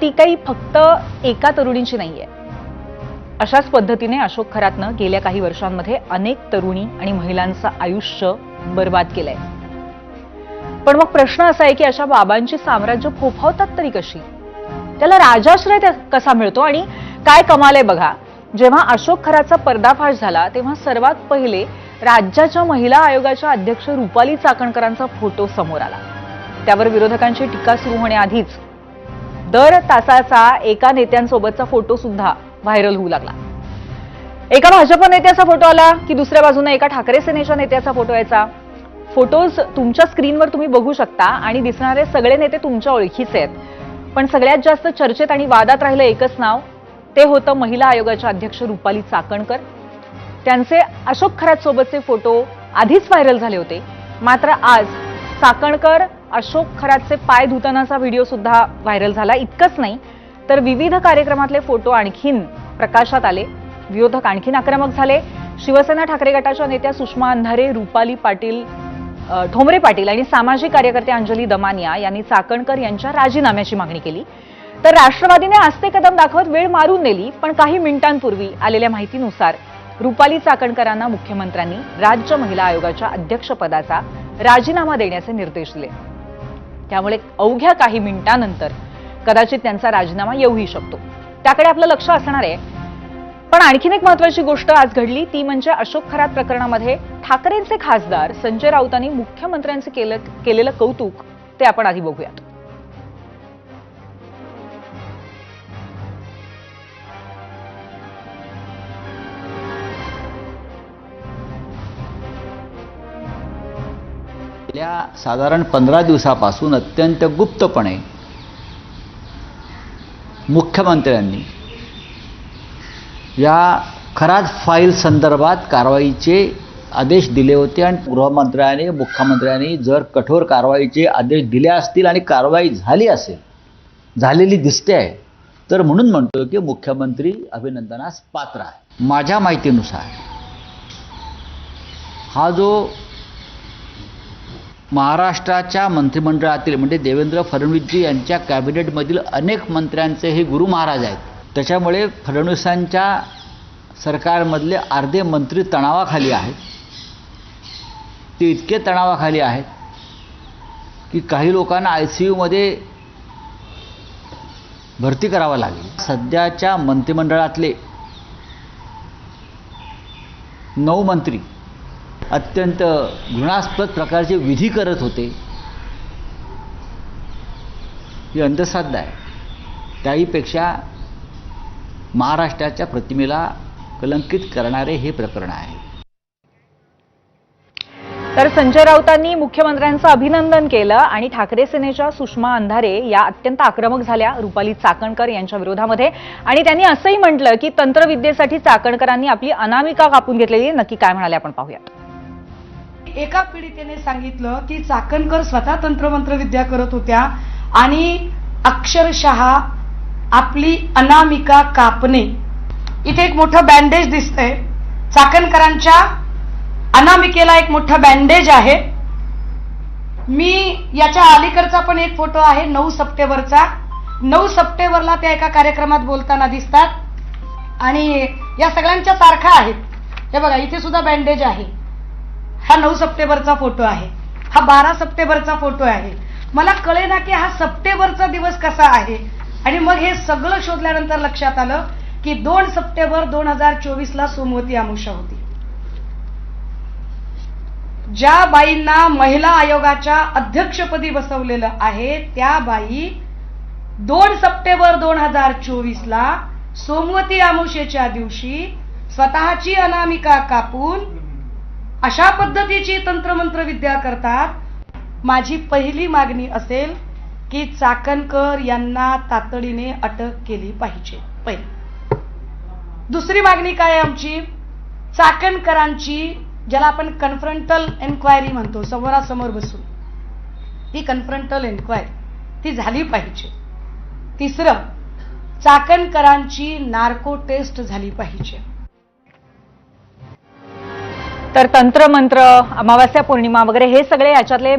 ती काही फक्त एका तरुणीची नाहीये. अशाच पद्धतीने अशोक खरातनं गेल्या काही वर्षांमध्ये अनेक तरुणी आणि महिलांचं आयुष्य बर्बाद केलंय. पण मग प्रश्न असा आहे की अशा बाबांची साम्राज्य फोफावतात तरी कशी? त्याला राजाश्रय कसा मिळतो आणि काय कमाल आहे बघा. जेव्हा अशोक खरातचा पर्दाफाश झाला तेव्हा सर्वात पहिले राज्याच्या महिला आयोगाच्या अध्यक्ष रुपाली चाकणकरांचा फोटो समोर आला. त्यावर विरोधकांची टीका सुरू होण्याआधीच दर तासाचा एका नेत्यांसोबतचा फोटो सुद्धा व्हायरल होऊ लागला. एका भाजप नेत्याचा फोटो आला की दुसऱ्या बाजूने एका ठाकरे सेनेच्या नेत्याचा फोटो यायचा. फोटोज तुमच्या स्क्रीनवर तुम्ही बघू शकता आणि दिसणारे सगळे नेते तुमच्या ओळखीचे आहेत. पण सगळ्यात जास्त चर्चेत आणि वादात राहिलं एकच नाव, ते होतं महिला आयोगाच्या अध्यक्ष रुपाली चाकणकर. त्यांचे अशोक खरात सोबतचे फोटो आधीच व्हायरल झाले होते. मात्र आज चाकणकर अशोक खरातचे पाय धुतानाचा व्हिडिओ सुद्धा व्हायरल झाला. इतकंच नाही तर विविध कार्यक्रमातले फोटो आणखीन प्रकाशात आले. विरोधक आणखीन आक्रमक झाले. शिवसेना ठाकरे गटाच्या नेत्या सुषमा अंधारे, रुपाली पाटील, ठोंबरे पाटील आणि सामाजिक कार्यकर्ते अंजली दमानिया यांनी चाकणकर यांच्या राजीनाम्याची मागणी केली. तर राष्ट्रवादीने आस्ते कदम दाखवत वेळ मारून नेली. पण काही मिनिटांपूर्वी आलेल्या माहितीनुसार रुपाली चाकणकरांना मुख्यमंत्र्यांनी राज्य महिला आयोगाच्या अध्यक्षपदाचा राजीनामा देण्याचे निर्देश दिले. त्यामुळे अवघ्या काही मिनिटांनंतर कदाचित त्यांचा राजीनामा येऊही शकतो. त्याकडे आपलं लक्ष असणार आहे. पण आणखीन एक महत्त्वाची गोष्ट आज घडली, ती म्हणजे अशोक खरात प्रकरणामध्ये ठाकरेंचे खासदार संजय राऊतांनी मुख्यमंत्र्यांचे केलेलं कौतुक ते आपण आधी बघूयात. गेल्या साधारण 15 दिवसापासून अत्यंत गुप्तपणे मुख्यमंत्र्यांनी या खरात फाईल संदर्भात कारवाईचे आदेश दिले होते आणि गृहमंत्र्यांनी मुख्यमंत्र्यांनी जर कठोर कारवाईचे आदेश दिले असतील आणि कारवाई झाली असेल, झालेली दिसते आहे, तर म्हणून म्हणतो की मुख्यमंत्री अभिनंदनास पात्र आहे. माझ्या माहितीनुसार हा जो महाराष्ट्राच्या मंत्रिमंडळातील म्हणजे देवेंद्र फडणवीसजी यांच्या कॅबिनेटमधील अनेक मंत्र्यांचे हे गुरु महाराज आहेत. त्याच्यामुळे फडणवीसांच्या सरकारमधले अर्धे मंत्री तणावाखाली आहेत. ते इतके तणावाखाली आहेत की काही लोकांना ICUमध्ये भरती करावं लागेल. सध्याच्या मंत्रिमंडळातले 9 मंत्री अत्यंत घृणास्पद प्रकारचे विधी करत होते. ही अंधश्रद्धा आहे. त्याहीपेक्षा महाराष्ट्राच्या प्रतिमेला कलंकित करणारे हे प्रकरण आहे. तर संजय राऊतांनी मुख्यमंत्र्यांचं अभिनंदन केलं आणि ठाकरे सेनेच्या सुषमा अंधारे या अत्यंत आक्रमक झाल्या रुपाली चाकणकर यांच्या विरोधामध्ये. आणि त्यांनी असंही म्हटलं की तंत्रविद्येसाठी चाकणकरांनी आपली अनामिका कापून घेतलेली. नक्की काय म्हणाले आपण पाहूयात. एका पीडितेने सांगितलं की चाकणकर स्वतः तंत्रमंत्रविद्या करत होत्या आणि अक्षरशः आपली अनामिका कापणे. इथे एक मोठं बँडेज दिसतंय. चाकणकरांच्या अनामिकेला एक मोठं बँडेज आहे. मी याच्या अलीकडचा पण एक फोटो आहे 9 सप्टेंबरचा. 9 सप्टेंबरला त्या एका कार्यक्रमात बोलताना दिसतात आणि या सगळ्यांच्या तारखा आहेत. हे बघा, इथे सुद्धा बँडेज आहे. हा 9 सप्टेंबरचा फोटो आहे. हा 12 सप्टेंबरचा फोटो आहे. मला कळेना की हा सप्टेंबरचा दिवस कसा आहे. आणि मग हे सगळं शोधल्यानंतर लक्षात आलं की 2 सप्टेंबर 2024ला सोमवती अमावस्या होती. ज्या बाईंना महिला आयोगाच्या अध्यक्षपदी बसवलेलं आहे त्या बाई 2 सप्टेंबर 2024ला सोमवती अमावस्येच्या दिवशी स्वतःची अनामिका कापून अशा पद्धतीची तंत्रमंत्र विद्या करतात. माझी पहिली मागणी असेल की चाकणकर यांना तातडीने अटक केली पाहिजे. पहिली. दुसरी मागणी काय आहे आमची? चाकणकरांची, ज्याला आपण कन्फ्रंटल एन्क्वायरी म्हणतो, समोरासमोर बसून, ती कन्फ्रंटल एन्क्वायरी ती झाली पाहिजे. तिसरं, चाकणकरांची नार्को टेस्ट झाली पाहिजे. तर तंत्र मंत्र, अमावास्या पौर्णिमा वगैरे हे सगळे याच्यातले